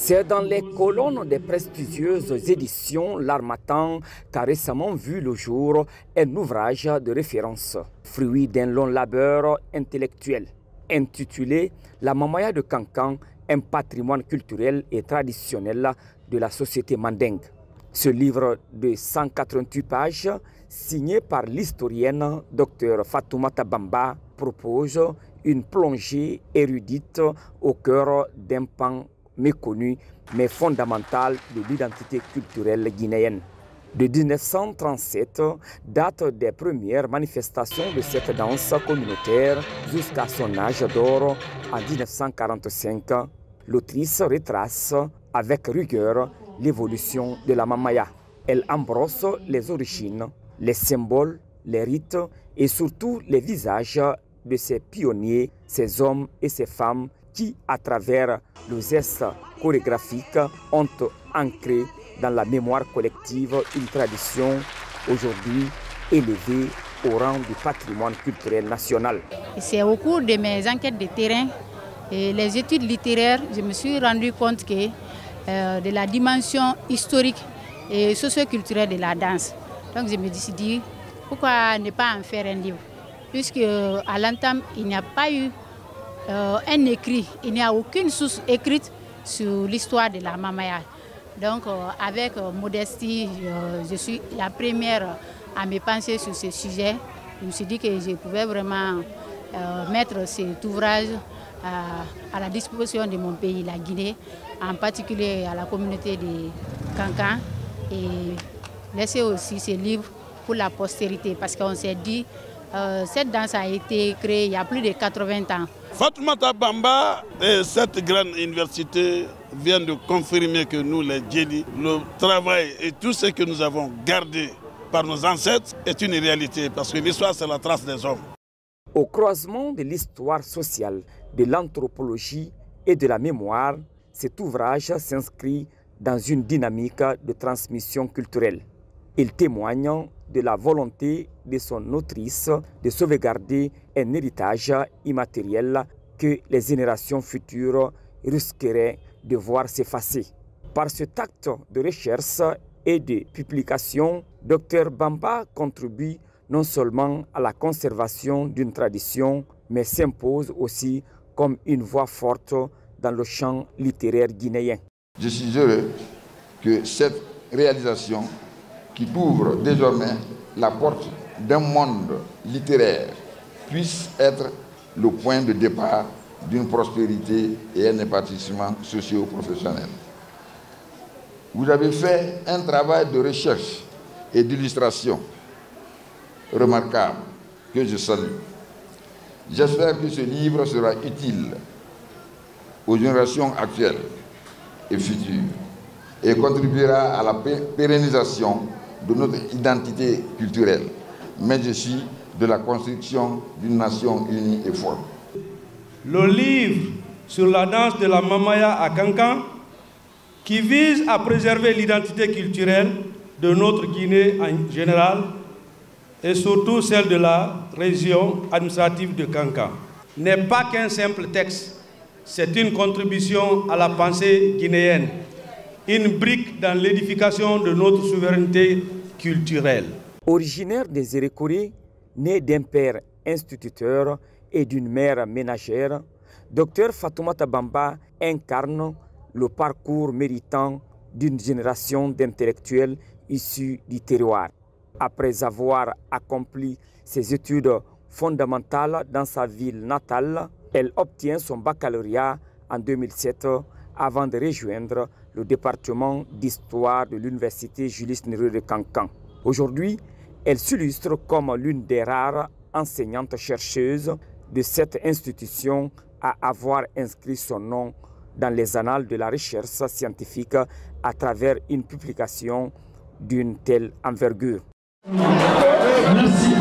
C'est dans les colonnes des prestigieuses éditions L'Harmattan qu'a récemment vu le jour un ouvrage de référence, fruit d'un long labeur intellectuel, intitulé La Mamaya de Kankan, un patrimoine culturel et traditionnel de la société mandingue. Ce livre de 188 pages, signé par l'historienne Dr Fatoumata Bamba, propose une plongée érudite au cœur d'un pan méconnu mais fondamental de l'identité culturelle guinéenne. De 1937, date des premières manifestations de cette danse communautaire jusqu'à son âge d'or en 1945, l'autrice retrace avec rigueur l'évolution de la Mamaya. Elle embrosse les origines, les symboles, les rites et surtout les visages de ces pionniers, ces hommes et ces femmes qui, à travers le geste chorégraphique, ont ancré dans la mémoire collective une tradition aujourd'hui élevée au rang du patrimoine culturel national. C'est au cours de mes enquêtes de terrain et les études littéraires, je me suis rendu compte que de la dimension historique et socioculturelle de la danse. Donc je me suis dit, pourquoi ne pas en faire un livre? Puisque à l'entame, il n'y a pas eu un écrit, il n'y a aucune source écrite sur l'histoire de la Mamaya. Donc avec modestie, je suis la première à me pencher sur ce sujet. Je me suis dit que je pouvais vraiment mettre cet ouvrage à la disposition de mon pays, la Guinée, en particulier à la communauté de Kankan, et laisser aussi ce livre pour la postérité, parce qu'on s'est dit cette danse a été créée il y a plus de 80 ans. Fatoumata Bamba et cette grande université viennent de confirmer que nous, les Djeli, le travail et tout ce que nous avons gardé par nos ancêtres est une réalité, parce que l'histoire, c'est la trace des hommes. Au croisement de l'histoire sociale, de l'anthropologie et de la mémoire, cet ouvrage s'inscrit dans une dynamique de transmission culturelle. Il témoigne de la volonté de son autrice de sauvegarder un héritage immatériel que les générations futures risqueraient de voir s'effacer. Par cet acte de recherche et de publication, Dr Bamba contribue non seulement à la conservation d'une tradition, mais s'impose aussi comme une voix forte dans le champ littéraire guinéen. Je suis heureux que cette réalisation qui ouvre désormais la porte d'un monde littéraire puisse être le point de départ d'une prospérité et un épanouissement socio-professionnel. Vous avez fait un travail de recherche et d'illustration remarquable que je salue. J'espère que ce livre sera utile aux générations actuelles et futures et contribuera à la pérennisation de notre identité culturelle, mais aussi de la construction d'une nation unie et forte. Le livre sur la danse de la Mamaya à Kankan, qui vise à préserver l'identité culturelle de notre Guinée en général et surtout celle de la région administrative de Kankan, n'est pas qu'un simple texte, c'est une contribution à la pensée guinéenne, une brique dans l'édification de notre souveraineté culturelle. Originaire des Érékoré, né d'un père instituteur et d'une mère ménagère, Dr Fatoumata Bamba incarne le parcours méritant d'une génération d'intellectuels issus du terroir. Après avoir accompli ses études fondamentales dans sa ville natale, elle obtient son baccalauréat en 2007 avant de rejoindre le département d'histoire de l'université Julius Nyerere de Kankan. Aujourd'hui, elle s'illustre comme l'une des rares enseignantes-chercheuses de cette institution à avoir inscrit son nom dans les annales de la recherche scientifique à travers une publication d'une telle envergure. Merci.